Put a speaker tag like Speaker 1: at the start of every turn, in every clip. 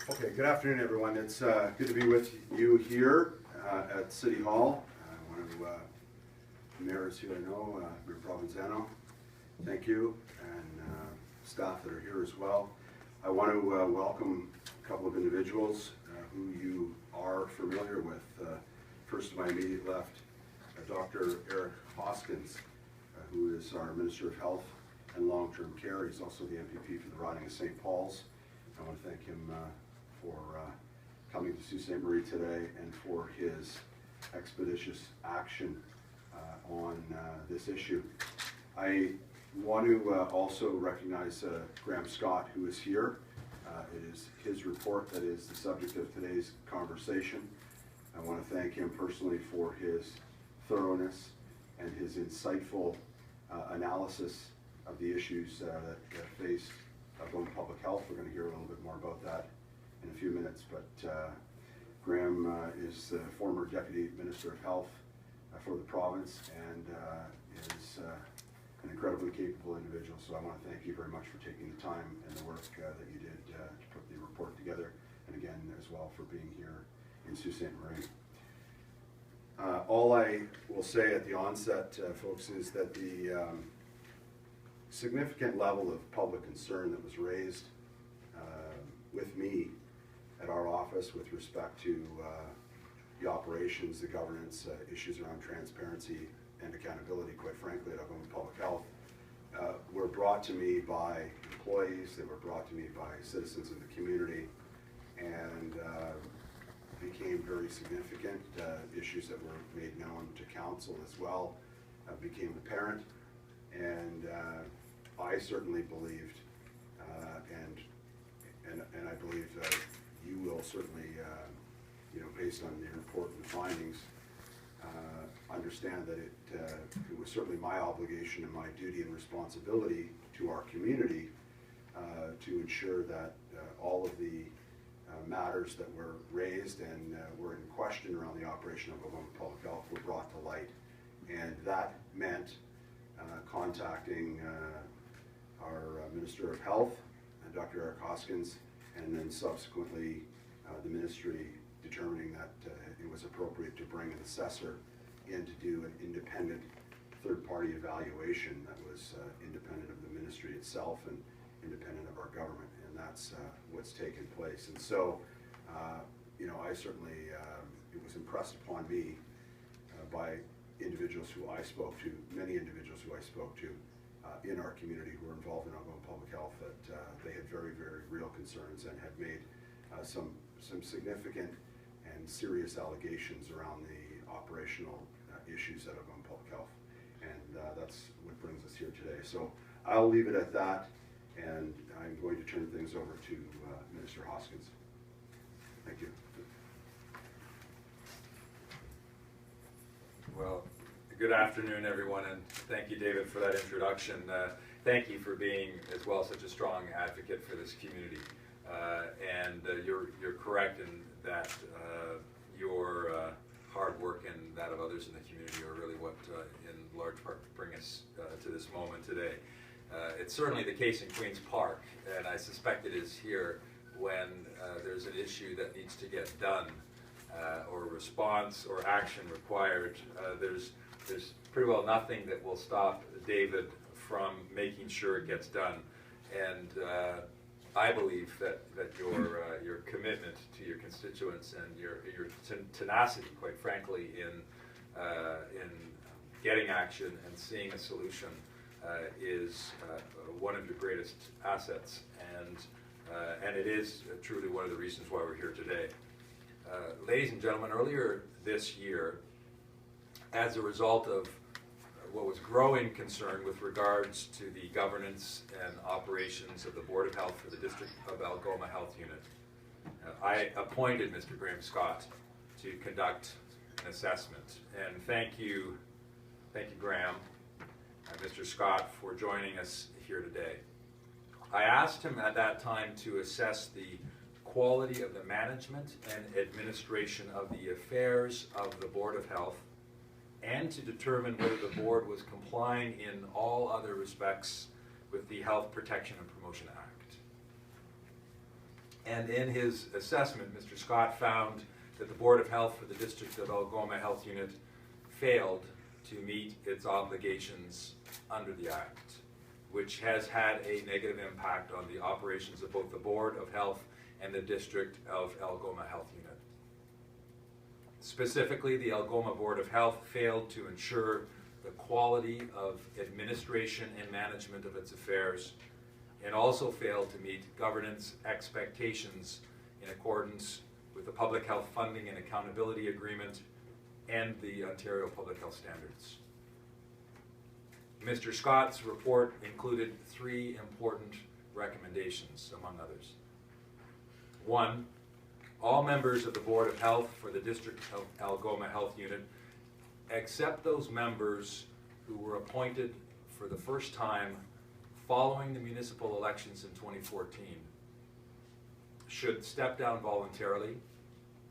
Speaker 1: Okay, good afternoon, everyone. It's good to be with you here at City Hall. One of the mayors here I know, Mayor Provenzano. Thank you, and staff that are here as well. I want to welcome a couple of individuals who you are familiar with. First to my immediate left, Dr. Eric Hoskins, who is our Minister of Health and Long-Term Care. He's also the MPP for the riding of St. Paul's. I want to thank him for coming to Sault Ste. Marie today and for his expeditious action on this issue. I want to also recognize Graham Scott, who is here. It is his report that is the subject of today's conversation. I want to thank him personally for his thoroughness and his insightful analysis of the issues that face Algoma Public Health. We're going to hear a little bit more about that in a few minutes, but Graham is the former Deputy Minister of Health for the province and is an incredibly capable individual, so I want to thank you very much for taking the time and the work that you did to put the report together, and again as well for being here in Sault Ste. Marie. All I will say at the onset, folks, is that the significant level of public concern that was raised with me at our office with respect to the operations, the governance, issues around transparency and accountability, quite frankly, at Algoma Public Health, were brought to me by employees, they were brought to me by citizens in the community, and became very significant. Issues that were made known to council as well became apparent, and I certainly believed, and I believe you will certainly, based on the report and findings, understand that it was certainly my obligation and my duty and responsibility to our community to ensure that all of the matters that were raised and were in question around the operation of Algoma Public Health were brought to light. And that meant contacting our Minister of Health, Dr. Eric Hoskins, and then subsequently the ministry determining that it was appropriate to bring an assessor in to do an independent third-party evaluation that was independent of the ministry itself and independent of our government, and that's what's taken place. And so, I certainly, it was impressed upon me by individuals who I spoke to, many individuals who I spoke to in our community who were involved in Algoma Public Health, that they had very, very real concerns and had made some significant and serious allegations around the operational issues at Algoma Public Health. And that's what brings us here today. So I'll leave it at that, and I'm going to turn things over to Minister Hoskins. Thank you.
Speaker 2: Well, good afternoon, everyone, and thank you, David, for that introduction. Thank you for being, as well, such a strong advocate for this community. And you're correct in that your hard work and that of others in the community are really what, in large part, bring us to this moment today. It's certainly the case in Queen's Park, and I suspect it is here when there's an issue that needs to get done, or response or action required. There's pretty well nothing that will stop David from making sure it gets done. And I believe that your commitment to your constituents and your tenacity, quite frankly, in getting action and seeing a solution is one of your greatest assets, and it is truly one of the reasons why we're here today. Ladies and gentlemen, earlier this year, as a result of what was growing concern with regards to the governance and operations of the Board of Health for the District of Algoma Health Unit, I appointed Mr. Graham Scott to conduct an assessment. And thank you, Graham, and Mr. Scott, for joining us here today. I asked him at that time to assess the quality of the management and administration of the affairs of the Board of Health, and to determine whether the board was complying in all other respects with the Health Protection and Promotion Act. And in his assessment, Mr. Scott found that the Board of Health for the District of Algoma Health Unit failed to meet its obligations under the Act, which has had a negative impact on the operations of both the Board of Health and the District of Algoma Health Unit. Specifically, the Algoma Board of Health failed to ensure the quality of administration and management of its affairs, and also failed to meet governance expectations in accordance with the Public Health Funding and Accountability Agreement and the Ontario Public Health Standards. Mr. Scott's report included 3 important recommendations, among others. 1, all members of the Board of Health for the District of Algoma Health Unit, except those members who were appointed for the first time following the municipal elections in 2014, should step down voluntarily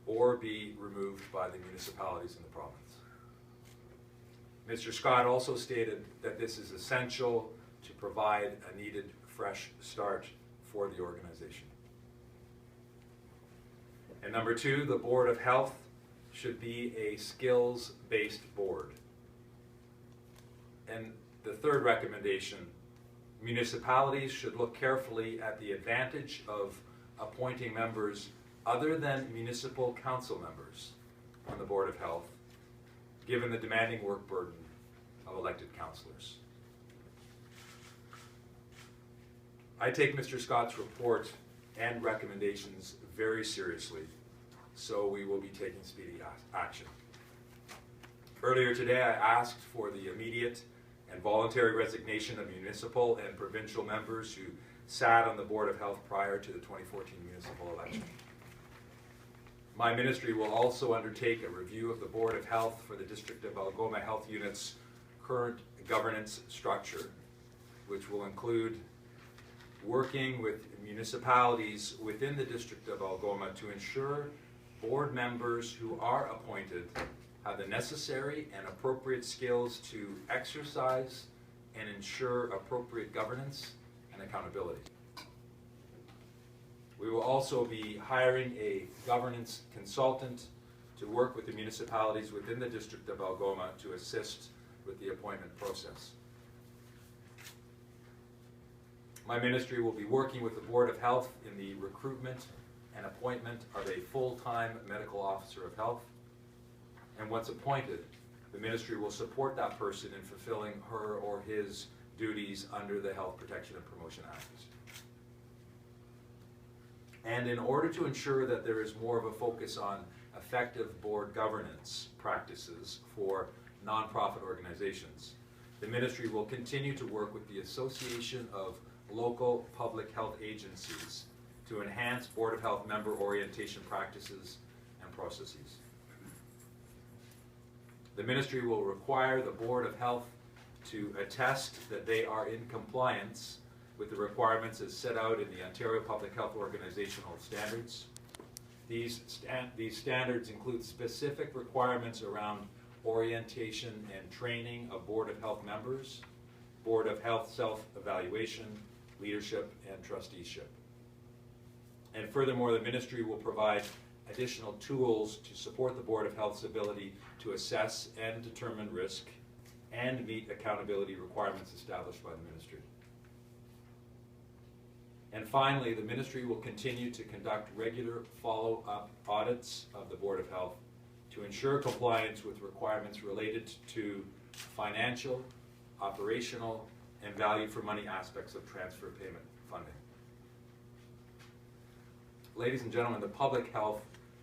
Speaker 2: or be removed by the municipalities in the province. Mr. Scott also stated that this is essential to provide a needed fresh start for the organization. And number 2, the Board of Health should be a skills-based board. And the 3rd recommendation, municipalities should look carefully at the advantage of appointing members other than municipal council members on the Board of Health, given the demanding work burden of elected councillors. I take Mr. Scott's report and recommendations very seriously, so we will be taking speedy action. Earlier today, I asked for the immediate and voluntary resignation of municipal and provincial members who sat on the Board of Health prior to the 2014 municipal election. My ministry will also undertake a review of the Board of Health for the District of Algoma Health Unit's current governance structure, which will include working with municipalities within the District of Algoma to ensure board members who are appointed have the necessary and appropriate skills to exercise and ensure appropriate governance and accountability. We will also be hiring a governance consultant to work with the municipalities within the District of Algoma to assist with the appointment process. My ministry will be working with the Board of Health in the recruitment and appointment of a full-time medical officer of health. And once appointed, the ministry will support that person in fulfilling her or his duties under the Health Protection and Promotion Act. And in order to ensure that there is more of a focus on effective board governance practices for nonprofit organizations, the ministry will continue to work with the Association of Local Public Health Agencies to enhance Board of Health member orientation practices and processes. The ministry will require the Board of Health to attest that they are in compliance with the requirements as set out in the Ontario Public Health Organizational Standards. These standards include specific requirements around orientation and training of Board of Health members, Board of Health self-evaluation, leadership, and trusteeship. And furthermore, the ministry will provide additional tools to support the Board of Health's ability to assess and determine risk and meet accountability requirements established by the ministry. And finally, the ministry will continue to conduct regular follow-up audits of the Board of Health to ensure compliance with requirements related to financial, operational, and value for money aspects of transfer payment funding. Ladies and gentlemen, the public health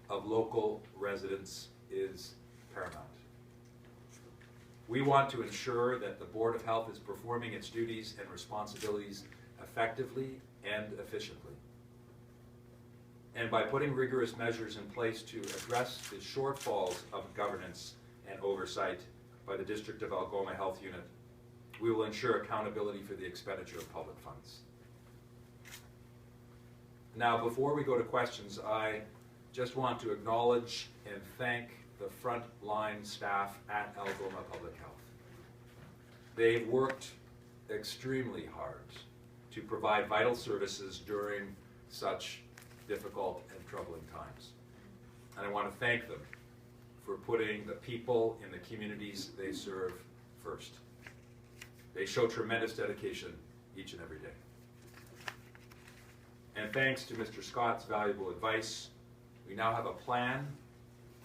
Speaker 2: of local residents is paramount. We want to ensure that the Board of Health is performing its duties and responsibilities effectively and efficiently. And by putting rigorous measures in place to address the shortfalls of governance and oversight by the District of Algoma Health Unit, we will ensure accountability for the expenditure of public funds. Now, before we go to questions, I just want to acknowledge and thank the frontline staff at Algoma Public Health. They've worked extremely hard to provide vital services during such difficult and troubling times. And I want to thank them for putting the people in the communities they serve first. They show tremendous dedication each and every day. And thanks to Mr. Scott's valuable advice, we now have a plan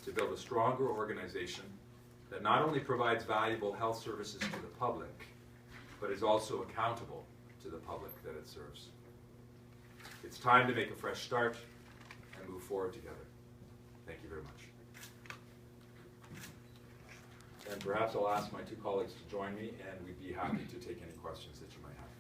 Speaker 2: to build a stronger organization that not only provides valuable health services to the public, but is also accountable to the public that it serves. It's time to make a fresh start and move forward together. Thank you very much. And perhaps I'll ask my two colleagues to join me, and we'd be happy to take any questions that you might have.